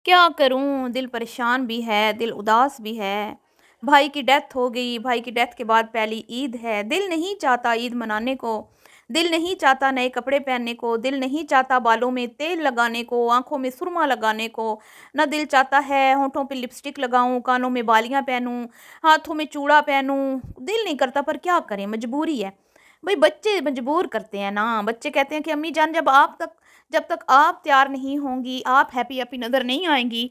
क्या करूँ, दिल परेशान भी है, दिल उदास भी है। भाई की डेथ हो गई, भाई की डेथ के बाद पहली ईद है। दिल नहीं चाहता ईद मनाने को, दिल नहीं चाहता नए कपड़े पहनने को, दिल नहीं चाहता बालों में तेल लगाने को, आँखों में सुरमा लगाने को। ना दिल चाहता है होठों पे लिपस्टिक लगाऊँ, कानों में बालियाँ पहनूँ, हाथों में चूड़ा पहनूँ। दिल नहीं करता पर क्या करें, मजबूरी है। भई बच्चे मजबूर करते हैं ना, बच्चे कहते हैं कि अम्मी जान जब तक आप तैयार नहीं होंगी, आप हैप्पी-हैप्पी नज़र नहीं आएँगी,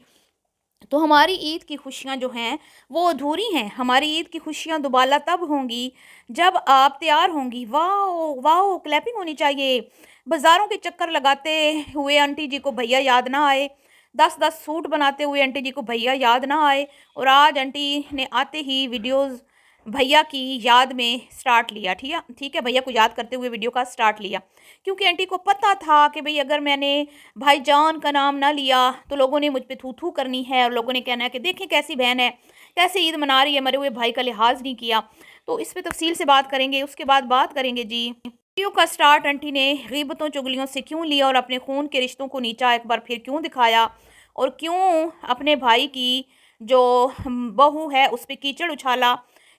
तो हमारी ईद की खुशियाँ जो हैं, वो अधूरी हैं। हमारी ईद की खुशियाँ दोबाला तब होंगी, जब आप तैयार होंगी। वाओ! वाओ! क्लैपिंग होनी चाहिए। बाज़ारों के चक्कर लगाते हुए आंटी जी को भैया याद ना आए, 10-10 सूट बनाते हुए आंटी जी को भैया याद ना आए और आज आंटी ने आते ही वीडियोज़ भैया की याद में स्टार्ट लिया, ठीक है, भैया को याद करते हुए वीडियो का स्टार्ट लिया। क्योंकि आंटी को पता था कि भई अगर मैंने भाईजान का नाम ना लिया तो लोगों ने मुझ पे थू-थू करनी है और लोगों ने कहना है कि देखें कैसी बहन है, कैसे ईद मना रही है, मरे हुए भाई का लिहाज़ नहीं किया। तो इस पे तफ़सील से बात करेंगे, उसके बाद बात करेंगे जी, वीडियो का स्टार्ट आंटी ने ग़ीबतों चुगलियों से क्यों लिया और अपने खून के रिश्तों को नीचा एक बार फिर क्यों दिखाया और क्यों अपने भाई की जो बहू है उस पे कीचड़ उछाला।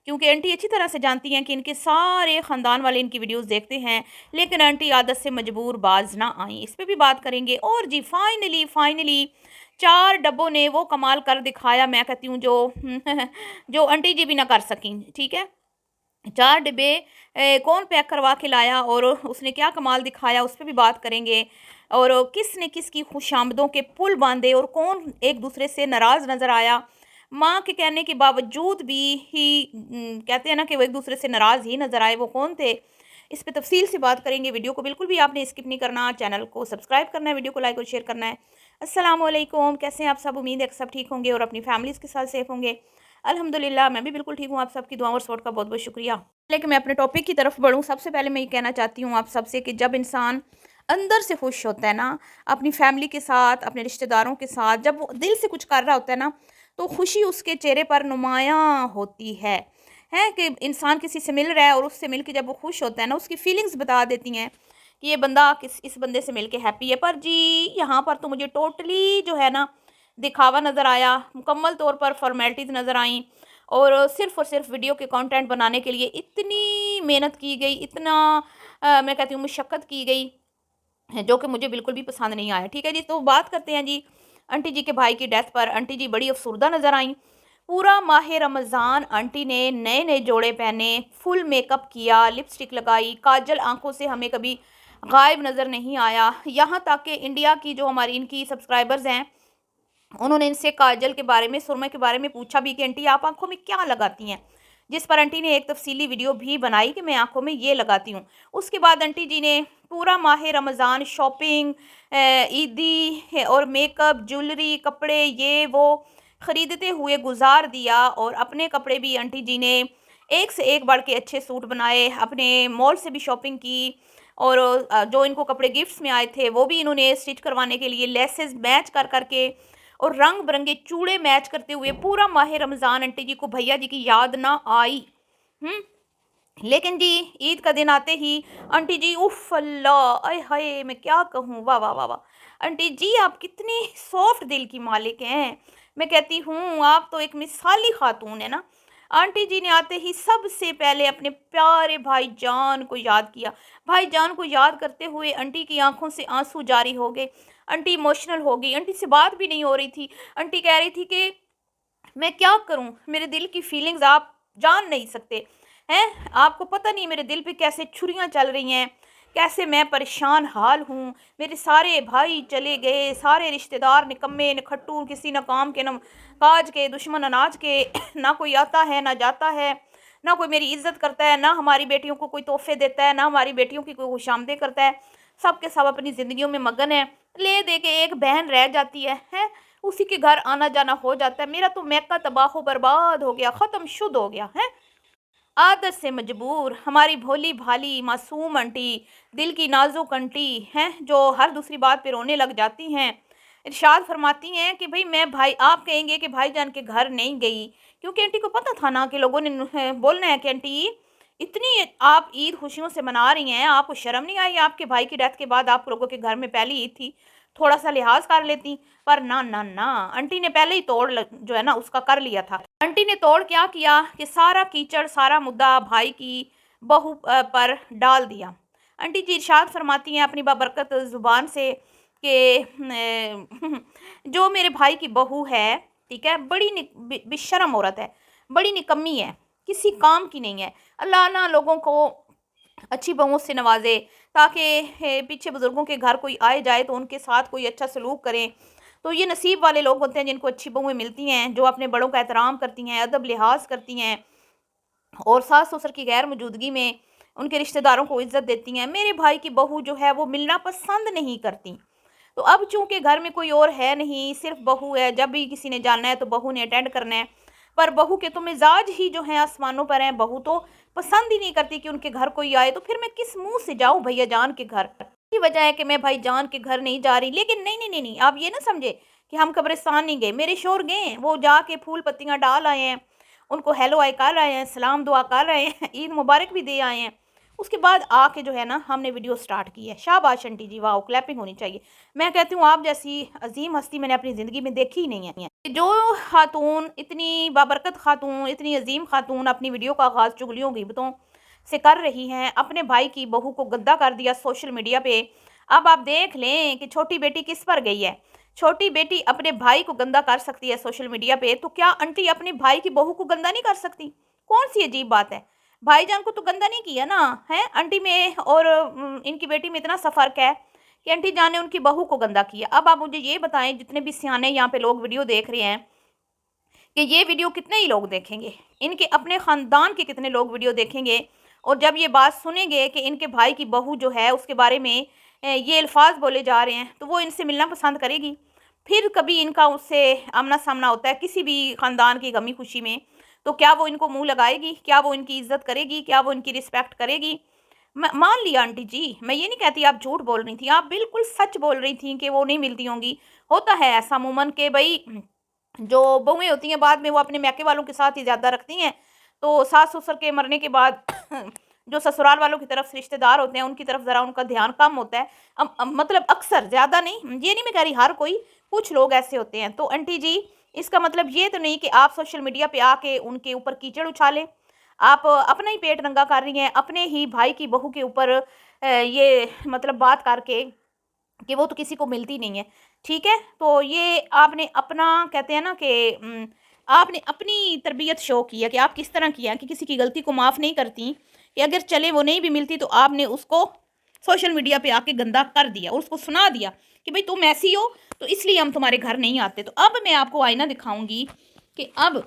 क्योंकि आंटी अच्छी तरह से जानती हैं कि इनके सारे ख़ानदान वाले इनकी वीडियोस देखते हैं, लेकिन आंटी आदत से मजबूर बाज ना आईं। इस पे भी बात करेंगे और जी फाइनली 4 डब्बों ने वो कमाल कर दिखाया, मैं कहती हूँ जो जो आंटी जी भी ना कर सकीं, ठीक है? 4 डिब्बे कौन पैक करवा के लाया और उसने क्या कमाल दिखाया, उस पे भी बात करेंगे। और किसने किसकी खुशामदों के पुल बाँधे और कौन एक दूसरे से नाराज़ नज़र आया। माँ के कहने के बावजूद भी कहते हैं ना कि वो एक दूसरे से नाराज़ ही नज़र आए, वो कौन थे? इस पे तफ़सील से बात करेंगे। वीडियो को बिल्कुल भी आपने स्किप नहीं करना, चैनल को सब्सक्राइब करना है, वीडियो को लाइक और शेयर करना है। अस्सलाम वालेकुम, कैसे हैं आप सब? उम्मीद है कि सब ठीक होंगे और अपनी फैमिलीज़ के साथ सेफ होंगे। अल्हम्दुलिल्लाह मैं भी बिल्कुल ठीक हूँ, आप सबकी दुआ और सपोर्ट का बहुत-बहुत शुक्रिया। लेकिन मैं अपने टॉपिक की तरफ बढ़ूँ, सबसे पहले मैं ये कहना चाहती हूँ आप सबसे कि जब इंसान अंदर से खुश होता है ना, अपनी फैमिली के साथ, अपने रिश्तेदारों के साथ, जब वो दिल से कुछ कर रहा होता है ना, तो खुशी उसके चेहरे पर नुमायाँ होती है कि इंसान किसी से मिल रहा है और उससे मिल के जब वो खुश होता है ना, उसकी फीलिंग्स बता देती हैं कि ये बंदा इस बंदे से मिल के हैप्पी है। पर जी यहाँ पर तो मुझे टोटली जो है ना दिखावा नज़र आया, मुकम्मल तौर पर फॉर्मेलिटीज़ नज़र आईं और सिर्फ़ वीडियो के कंटेंट बनाने के लिए इतनी मेहनत की गई, इतना मैं कहती हूँ मशक्क़त की गई है, जो कि मुझे बिल्कुल भी पसंद नहीं आया। ठीक है जी, तो बात करते हैं जी आंटी जी के भाई की डेथ पर। आंटी जी बड़ी अफ़सुर्दा नज़र आईं। पूरा माह रमज़ान आंटी ने नए-नए जोड़े पहने, फुल मेकअप किया, लिपस्टिक लगाई, काजल आँखों से हमें कभी गायब नज़र नहीं आया। यहाँ तक कि इंडिया की जो हमारी इनकी सब्सक्राइबर्स हैं, उन्होंने इनसे काजल के बारे में, सुरमा के बारे में पूछा भी कि आंटी आप आँखों में क्या लगाती हैं? जिस पर आंटी ने एक तफ़सीली वीडियो भी बनाई कि मैं आँखों में ये लगाती हूँ। उसके बाद आंटी जी ने पूरा माह रमज़ान शॉपिंग, ईदी है और मेकअप, ज्वेलरी, कपड़े ये वो ख़रीदते हुए गुज़ार दिया और अपने कपड़े भी आंटी जी ने एक से एक बढ़ के अच्छे सूट बनाए, अपने मॉल से भी शॉपिंग की और जो इनको कपड़े गिफ्ट्स में आए थे, वो भी इन्होंने स्टिच करवाने के लिए लेसेस मैच कर के और रंग-बिरंगे चूड़े मैच करते हुए पूरा माह रमज़ान आंटी जी को भैया जी की याद ना आई। हुँ? लेकिन जी ईद का दिन आते ही आंटी जी उफ़ अल्लाह! आय हाय! मैं क्या कहूँ, वाह, वाह, वाह, वाह! आंटी जी आप कितनी सॉफ्ट दिल की मालिक हैं। मैं कहती हूँ आप तो एक मिसाली ख़ातून है ना। आंटी जी ने आते ही सबसे पहले अपने प्यारे भाईजान को याद किया। भाईजान को याद करते हुए आंटी की आँखों से आँसू जारी हो गए। आंटी इमोशनल हो गई, आंटी से बात भी नहीं हो रही थी। आंटी कह रही थी कि मैं क्या करूँ? मेरे दिल की फीलिंग्स आप जान नहीं सकते, हैं? आपको पता नहीं मेरे दिल पे कैसे छुरियाँ चल रही हैं, कैसे मैं परेशान हाल हूँ। मेरे सारे भाई चले गए, सारे रिश्तेदार निकम्मे, निखट्टू, किसी ना काम के, ना काज के, दुश्मन अनाज के, ना कोई आता है, ना जाता है, ना कोई मेरी इज़्ज़त करता है, ना हमारी बेटियों को कोई तोहफ़े देता है, ना हमारी बेटियों की कोई खुशामदें करता है। सब के सब अपनी ज़िंदगियों में मगन हैं। ले दे के एक बहन रह जाती है, हैं? उसी के घर आना-जाना हो जाता है। मेरा तो मैका तबाह बर्बाद हो गया, ख़त्म शुद्ध हो गया, हैं? आदत से मजबूर हमारी भोली-भाली मासूम आंटी, दिल की नाज़ुक आंटी हैं, जो हर दूसरी बात पे रोने लग जाती हैं। इरशाद फरमाती हैं कि भई मैं भाई आप कहेंगे कि भाईजान के घर नहीं गई, क्योंकि आंटी को पता था ना कि लोगों ने बोलना है कि आंटी इतनी आप ईद खुशियों से मना रही हैं, आपको शर्म नहीं आई? आपके भाई की डेथ के बाद आप लोगों के घर में पहली ईद थी। थोड़ा सा लिहाज कर लेती, पर ना ना ना, आंटी ने पहले ही तोड़ जो है ना उसका कर लिया था। आंटी ने तोड़ क्या किया कि सारा कीचड़ सारा मुद्दा भाई की बहू पर डाल दिया। आंटी जी इरशाद फरमाती हैं अपनी बाबरकत ज़ुबान से कि जो मेरे भाई की बहू है, ठीक है, बड़ी बेशरम औरत है, बड़ी निकम्मी है, किसी काम की नहीं है। अल्लाह ना लोगों को अच्छी बहुओं से नवाजे, ताकि पीछे बुज़ुर्गों के घर कोई आए जाए तो उनके साथ कोई अच्छा सलूक करें। तो ये नसीब वाले लोग होते हैं जिनको अच्छी बहुएं मिलती हैं, जो अपने बड़ों का एहतराम करती हैं, अदब लिहाज करती हैं और सास ससुर की गैर मौजूदगी में उनके रिश्तेदारों को इज्जत देती हैं। मेरे भाई की बहू जो है वो मिलना पसंद नहीं करती। तो अब चूंकि घर में कोई और है नहीं, सिर्फ बहू है, जब भी किसी ने जाना है तो बहू ने अटेंड करना है। पर बहू के तो मिजाज ही जो है आसमानों पर हैं। बहू तो पसंद ही नहीं करती कि उनके घर कोई आए, तो फिर मैं किस मुंह से जाऊं भैया जान के घर। की वजह है कि मैं भाई जान के घर नहीं जा रही। लेकिन नहीं नहीं नहीं नहीं, आप ये ना समझे कि हम कब्रिस्तान नहीं गए। मेरे शोर गए, वो जाके फूल पत्तियां डाल आए हैं, उनको हेलो आई कर आए हैं, सलाम दुआ कर आए हैं, ईद मुबारक भी दे आए हैं। उसके बाद आके जो है ना हमने वीडियो स्टार्ट की है। शाबाश आंटी जी, वाह, क्लैपिंग होनी चाहिए। मैं कहती हूँ आप जैसी अजीम हस्ती मैंने अपनी ज़िंदगी में देखी ही नहीं है। जो खातून, इतनी बाबरकत खातून, इतनी अजीम खातून अपनी वीडियो का आगाज़ चुगलियों गिबतों से कर रही हैं, अपने भाई की बहू को गद्दा कर दिया सोशल मीडिया पे। अब आप देख लें कि छोटी बेटी किस पर गई है। छोटी बेटी अपने भाई को गंदा कर सकती है सोशल मीडिया पे, तो क्या आंटी अपने भाई की बहू को गंदा नहीं कर सकती? कौन सी अजीब बात है? भाईजान को तो गंदा नहीं किया ना है आंटी में, और इनकी बेटी में इतना सा फर्क है कि आंटी जान ने उनकी बहू को गंदा किया। अब आप मुझे ये बताएं, जितने भी सियाने यहाँ पे लोग वीडियो देख रहे हैं, कि ये वीडियो कितने ही लोग देखेंगे, इनके अपने ख़ानदान के कितने लोग वीडियो देखेंगे, और जब ये बात सुनेंगे कि इनके भाई की बहू जो है उसके बारे में ये अल्फाज बोले जा रहे हैं, तो वो इनसे मिलना पसंद करेगी? फिर कभी इनका उससे आमना सामना होता है किसी भी ख़ानदान की गमी खुशी में, तो क्या वो इनको मुंह लगाएगी? क्या वो इनकी इज्जत करेगी? क्या वो इनकी रिस्पेक्ट करेगी? मान लिया आंटी जी, मैं ये नहीं कहती आप झूठ बोल रही थी, आप बिल्कुल सच बोल रही थी कि वो नहीं मिलती होंगी। होता है ऐसा अमूमन के भाई जो बहुएं होती हैं बाद में वो अपने मैके वालों के साथ ही ज़्यादा रखती हैं, तो सास ससुर के मरने के बाद जो ससुराल वालों की तरफ से रिश्तेदार होते हैं उनकी तरफ ज़रा उनका ध्यान कम होता है। मतलब अक्सर, ज़्यादा नहीं, ये नहीं मैं कह रही हर कोई, कुछ लोग ऐसे होते हैं। तो आंटी जी इसका मतलब ये तो नहीं कि आप सोशल मीडिया पे आके उनके ऊपर कीचड़ उछालें। आप अपना ही पेट नंगा कर रही हैं अपने ही भाई की बहू के ऊपर ये मतलब बात करके कि वो तो किसी को मिलती नहीं है, ठीक है? तो ये आपने अपना, कहते हैं ना कि आपने अपनी तरबियत शो की है कि आप किस तरह किया कि किसी की गलती को माफ़ नहीं करती, कि अगर चले वो नहीं भी मिलती तो आपने उसको सोशल मीडिया पे आके गंदा कर दिया और उसको सुना दिया कि भाई तुम ऐसी हो तो इसलिए हम तुम्हारे घर नहीं आते। तो अब मैं आपको आईना दिखाऊंगी कि अब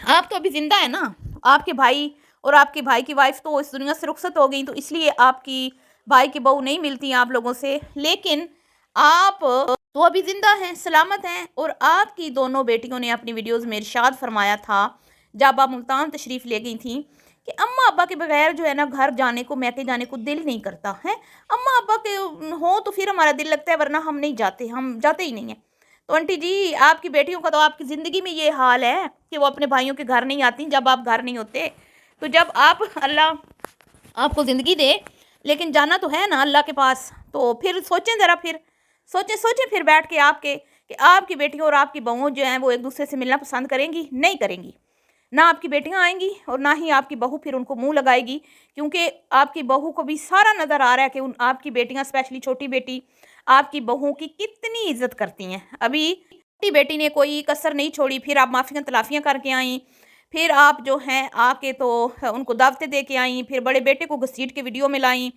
आप तो अभी ज़िंदा है ना, आपके भाई और आपके भाई की वाइफ तो इस दुनिया से रुखसत हो गई, तो इसलिए आपकी भाई की बहू नहीं मिलती हैं आप लोगों से। लेकिन आप तो अभी ज़िंदा हैं, सलामत हैं, और आपकी दोनों बेटियों ने अपनी वीडियोज़ में इरशाद फरमाया था जब आप मुल्तान तशरीफ़ ले गई थी कि अम्मा अब्बा के बगैर जो है ना घर जाने को, मैके जाने को दिल नहीं करता है। अम्मा अब्बा के हो तो फिर हमारा दिल लगता है, वरना हम नहीं जाते, हम जाते ही नहीं हैं। तो आंटी जी आपकी बेटियों का तो आपकी ज़िंदगी में ये हाल है कि वो अपने भाइयों के घर नहीं आती जब आप घर नहीं होते। तो जब आप, अल्लाह आपको ज़िंदगी दे, लेकिन जाना तो है ना अल्लाह के पास, तो फिर सोचें ज़रा, फिर सोचें फिर बैठ के आपके कि आपकी बेटियों और आपकी बहुओं जो हैं वो एक दूसरे से मिलना पसंद करेंगी? नहीं करेंगी। ना आपकी बेटियां आएंगी और ना ही आपकी बहू फिर उनको मुंह लगाएगी, क्योंकि आपकी बहू को भी सारा नज़र आ रहा है कि उन आपकी बेटियां, स्पेशली छोटी बेटी, आपकी बहू की कितनी इज्जत करती हैं। अभी छोटी बेटी ने कोई कसर नहीं छोड़ी, फिर आप माफ़ियाँ तलाफ़ियाँ करके आई, फिर आप जो हैं आके तो उनको दावतें दे के आई, फिर बड़े बेटे को घसीट के वीडियो में लाई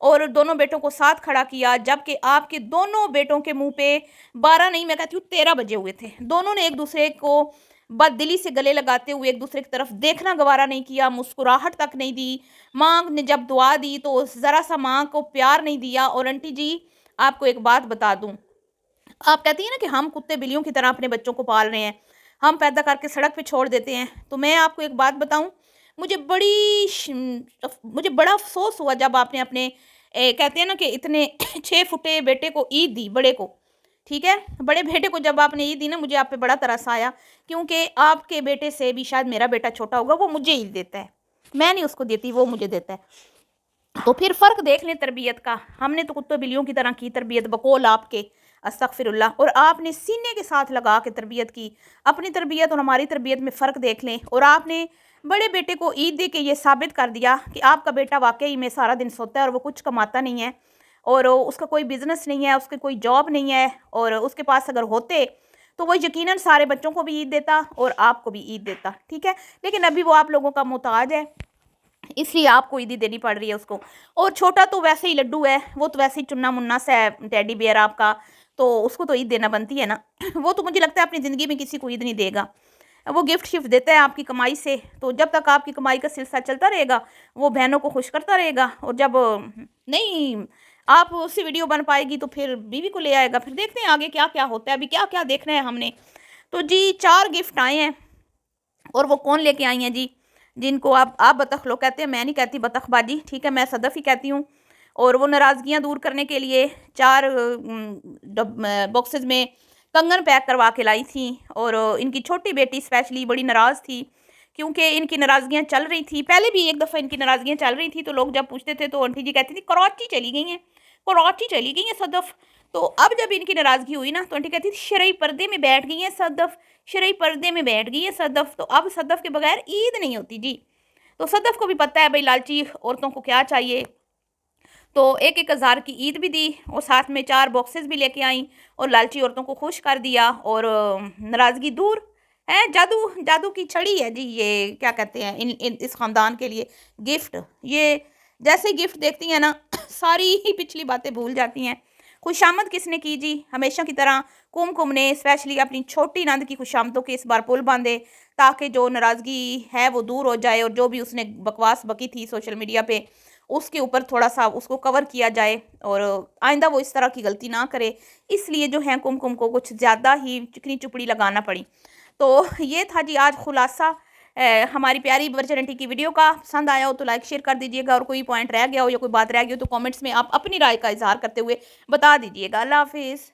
और दोनों बेटों को साथ खड़ा किया, जबकि आपके दोनों बेटों के मुंह पे 12 नहीं, मैं कहती हूँ 13 बजे हुए थे। दोनों ने एक दूसरे को बददिली से गले लगाते हुए एक दूसरे की तरफ देखना गवारा नहीं किया, मुस्कुराहट तक नहीं दी। माँ ने जब दुआ दी तो ज़रा सा माँ को प्यार नहीं दिया। और आंटी जी आपको एक बात बता दूँ, आप कहती हैं ना कि हम कुत्ते बिल्लियों की तरह अपने बच्चों को पाल रहे हैं, हम पैदा करके सड़क पे छोड़ देते हैं। तो मैं आपको एक बात बताऊं, मुझे बड़ा अफसोस हुआ जब आपने अपने कहते हैं ना कि इतने 6 फुटे बेटे को ईद दी, बड़े को, ठीक है, बड़े बेटे को जब आपने ईद दी ना, मुझे आप पे बड़ा तरस आया, क्योंकि आपके बेटे से भी शायद मेरा बेटा छोटा होगा, वो मुझे ईद देता है, मैं नहीं उसको देती, वो मुझे देता है। तो फिर फ़र्क देख लें तरबियत का। हमने तो कुत्तों बिल्लियों की तरह की तरबियत बकौल आपके, अस्तगफिरुल्लाह। और आपने सीने के साथ लगा के तरबियत की। अपनी तरबियत और हमारी तरबियत में फ़र्क देख लें। और आपने बड़े बेटे को ईद दे के ये साबित कर दिया कि आपका बेटा वाकई में सारा दिन सोता है और वो कुछ कमाता नहीं है, और उसका कोई बिज़नेस नहीं है, उसकी कोई जॉब नहीं है, और उसके पास अगर होते तो वो यकीनन सारे बच्चों को भी ईद देता और आपको भी ईद देता, ठीक है। लेकिन अभी वो आप लोगों का मोहताज है, इसलिए आपको ईदी देनी पड़ रही है उसको। और छोटा तो वैसे ही लड्डू है, वो तो वैसे ही चुन्ना मुन्ना सा है, टेडी बियर आपका, तो उसको तो ईद देना बनती है ना। वो तो मुझे लगता है अपनी ज़िंदगी में किसी को ईद नहीं देगा, वो गिफ्ट शिफ्ट देता है आपकी कमाई से। तो जब तक आपकी कमाई का सिलसिला चलता रहेगा वो बहनों को खुश करता रहेगा, और जब नहीं आप उससे वीडियो बन पाएगी तो फिर बीवी को ले आएगा। फिर देखते हैं आगे क्या क्या होता है, अभी क्या क्या देखना है हमने। तो जी 4 गिफ्ट आए हैं, और वो कौन लेके आई हैं जी, जिनको आप बतख लोग कहते हैं, मैं नहीं कहती बतखबाजी, ठीक है, मैं सदफ़ ही कहती हूँ। और वो नाराज़गियाँ दूर करने के लिए 4 बॉक्सेस में कंगन पैक करवा के लाई थी। और इनकी छोटी बेटी स्पेशली बड़ी नाराज़ थी, क्योंकि इनकी नाराज़गियाँ चल रही थी। पहले भी एक दफ़ा इनकी नाराज़गियाँ चल रही थी, तो लोग जब पूछते थे तो आंटी जी कहती थी कराची चली गई हैं, कराची चली गई हैं सदफ़। तो अब जब इनकी नाराज़गी हुई ना, तो आंटी कहती थी शरई पर्दे में बैठ गई हैं सदफ़, शरई पर्दे में बैठ गई है सदफ़। तो अब सदफ़ के बगैर ईद नहीं होती जी। तो सदफ़ को भी पता है भाई लालची औरतों को क्या चाहिए, तो 1-1 हज़ार की ईद भी दी, और साथ में 4 बॉक्सेस भी लेके आई, और लालची औरतों को खुश कर दिया, और नाराज़गी दूर है। जादू जादू की छड़ी है जी, ये क्या कहते हैं इस ख़ानदान के लिए गिफ्ट। ये जैसे ही गिफ्ट देखती हैं ना सारी ही पिछली बातें भूल जाती हैं। खुशामद किसने की जी, हमेशा की तरह कुमकुम ने स्पेशली अपनी छोटी नंद की खुशामदों के इस बार पुल बांधे, ताकि जो नाराज़गी है वो दूर हो जाए, और जो भी उसने बकवास बकी थी सोशल मीडिया पे उसके ऊपर थोड़ा सा उसको कवर किया जाए, और आइंदा वो इस तरह की गलती ना करे। इसलिए जो है कुमकुम को कुछ ज़्यादा ही चिकनी चुपड़ी लगाना पड़ी। तो ये था जी आज खुलासा हमारी प्यारी वर्चुनिटी की वीडियो का। पसंद आया हो तो लाइक शेयर कर दीजिएगा, और कोई पॉइंट रह गया हो या कोई बात रह गई हो तो कमेंट्स में आप अपनी राय का इजहार करते हुए बता दीजिएगा। अल्लाह हाफिज़।